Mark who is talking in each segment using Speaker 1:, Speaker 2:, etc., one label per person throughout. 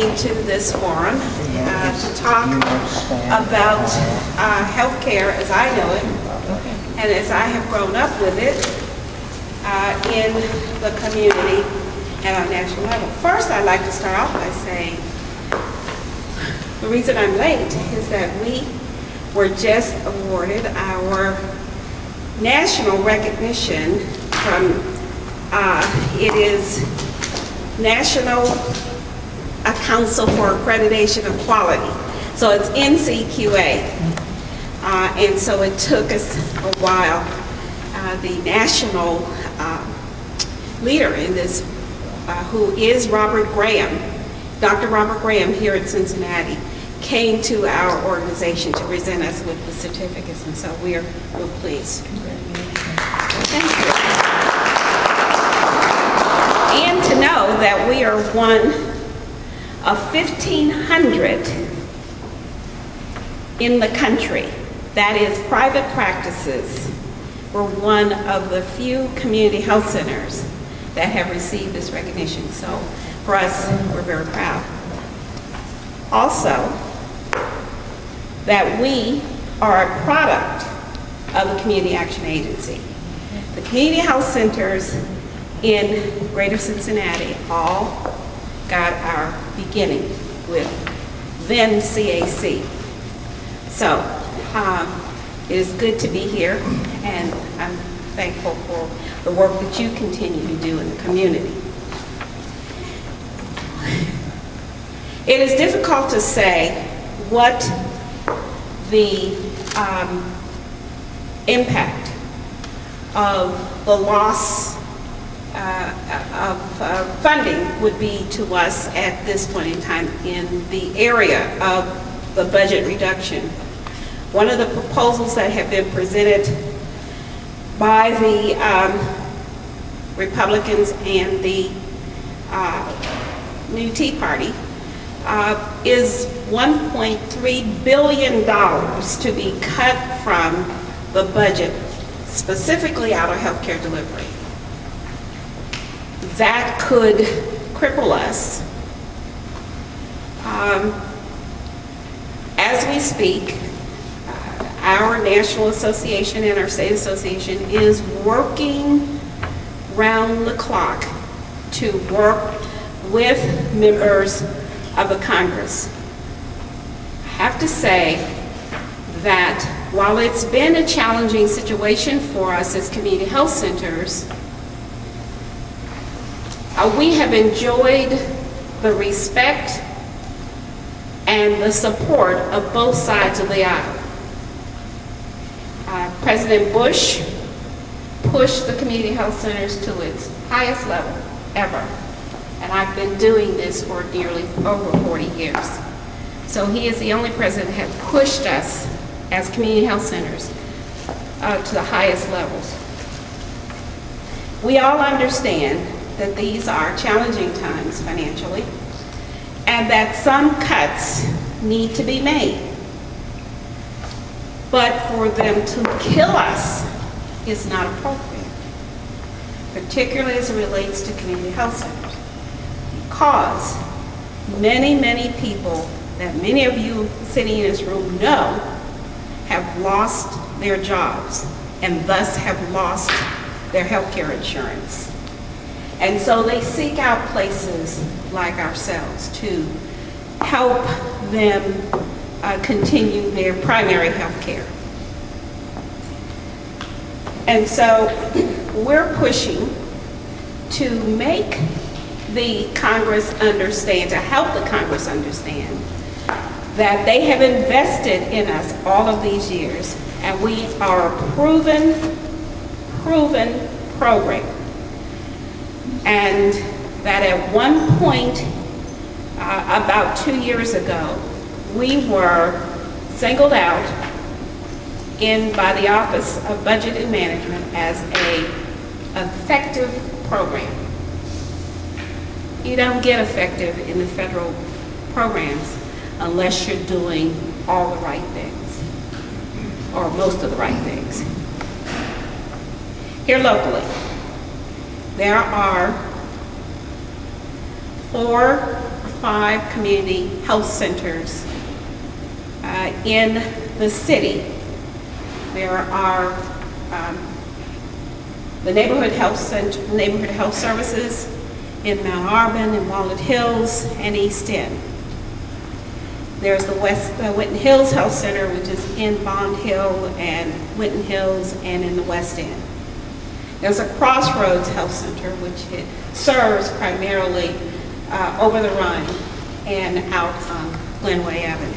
Speaker 1: came to this forum to talk about healthcare as I know it and as I have grown up with it in the community and on a national level. First, I'd like to start off by saying the reason I'm late is that we were just awarded our national recognition from, it is National Council for Accreditation of Quality. So it's NCQA. And so it took us a while. The national leader in this, who is Robert Graham, Dr. Robert Graham here in Cincinnati, came to our organization to present us with the certificates, and so we're real pleased. Thank you. And to know that we are one of 1,500 in the country, that is private practices. We're one of the few community health centers that have received this recognition. So for us, we're very proud. Also, that we are a product of the Community Action Agency. The community health centers in Greater Cincinnati all got our beginning with then CAC. So it is good to be here, and I'm thankful for the work that you continue to do in the community. It is difficult to say what the impact of the loss of funding would be to us at this point in time in the area of the budget reduction. One of the proposals that have been presented by the Republicans and the New Tea Party is $1.3 billion to be cut from the budget, specifically out of healthcare delivery. That could cripple us. As we speak, our national association and our state association is working round the clock to work with members of the Congress. I have to say that while it's been a challenging situation for us as community health centers, we have enjoyed the respect and the support of both sides of the aisle. President Bush pushed the community health centers to its highest level ever. And I've been doing this for nearly over 40 years. So he is the only president that has pushed us as community health centers to the highest levels. We all understand that these are challenging times financially and that some cuts need to be made. But for them to kill us is not appropriate, particularly as it relates to community health centers. Because many, many people that many of you sitting in this room know have lost their jobs and thus have lost their health care insurance. And so they seek out places like ourselves to help them continue their primary health care. And so we're pushing to make the Congress understand, to help the Congress understand that they have invested in us all of these years, and we are a proven program. And that at one point, about 2 years ago, we were singled out by the Office of Budget and Management as an effective program. You don't get effective in the federal programs unless you're doing all the right things, or most of the right things. Here locally, there are 4 5 community health centers in the city. There are the neighborhood health services in Mount Auburn, in Walnut Hills, and East End. There's the Winton Hills Health Center, which is in Bond Hill and Winton Hills and in the West End. There's a Crossroads Health Center, which it serves primarily over the Rhine and out on Glenway Avenue.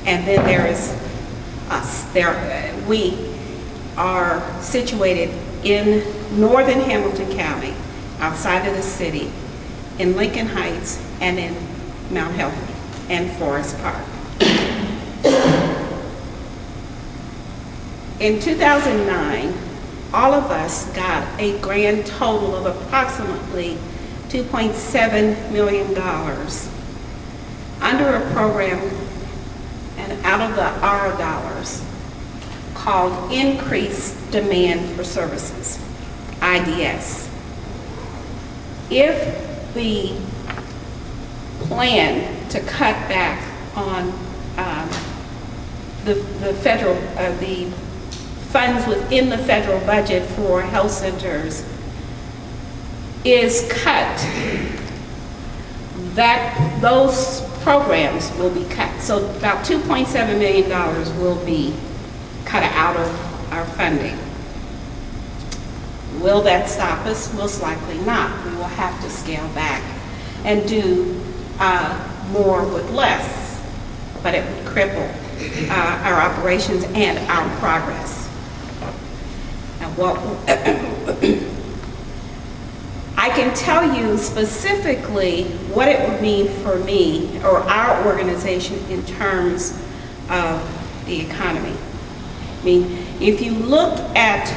Speaker 1: And then there is us. We are situated in northern Hamilton County, outside of the city, in Lincoln Heights and in Mount Healthy and Forest Park. In 2009, all of us got a grand total of approximately $2.7 million under a program and out of the ARA dollars called Increased Demand for Services, IDS. If the plan to cut back on the funds within the federal budget for health centers is cut, those programs will be cut. So about $2.7 million will be cut out of our funding. Will that stop us? Most likely not. We will have to scale back and do more with less, but it would cripple our operations and our progress. And what I can tell you specifically what it would mean for me or our organization in terms of the economy. I mean, if you look at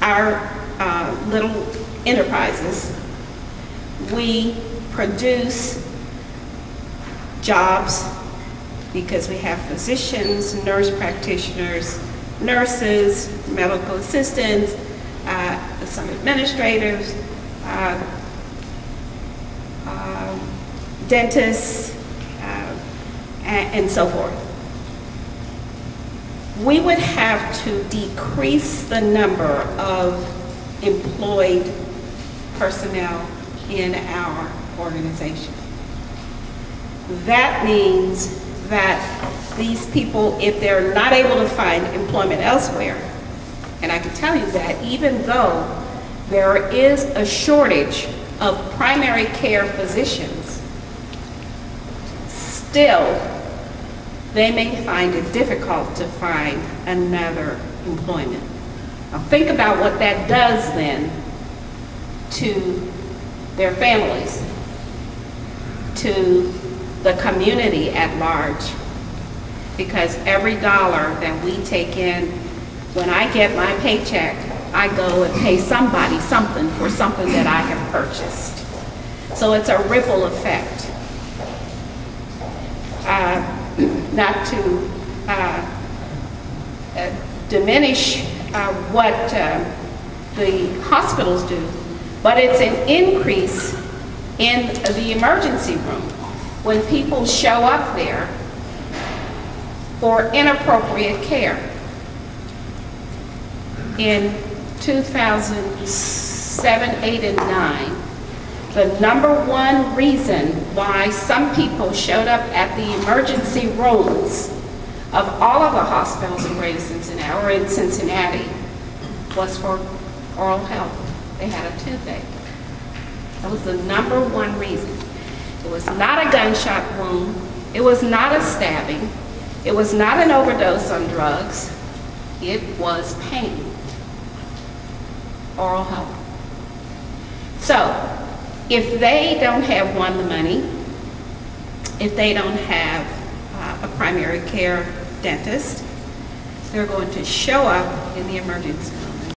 Speaker 1: our little enterprises, we produce jobs because we have physicians, nurse practitioners, nurses, medical assistants, some administrators, dentists, and so forth. We would have to decrease the number of employed personnel in our organization. That means that these people, if they're not able to find employment elsewhere, and I can tell you that even though there is a shortage of primary care physicians, still they may find it difficult to find another employment. Now think about what that does then to their families, to the community at large, because every dollar that we take in, when I get my paycheck, I go and pay somebody something for something that I have purchased. So it's a ripple effect. Not to diminish what the hospitals do, but it's an increase in the emergency room when people show up there for inappropriate care. In 2007, 8, and 9, the #1 reason why some people showed up at the emergency rooms of all of the hospitals in Greater Cincinnati, or in Cincinnati, was for oral health. They had a toothache. That was the #1 reason. It was not a gunshot wound. It was not a stabbing. It was not an overdose on drugs. It was pain. Oral health. So, if they don't have, the money, if they don't have a primary care dentist, they're going to show up in the emergency room.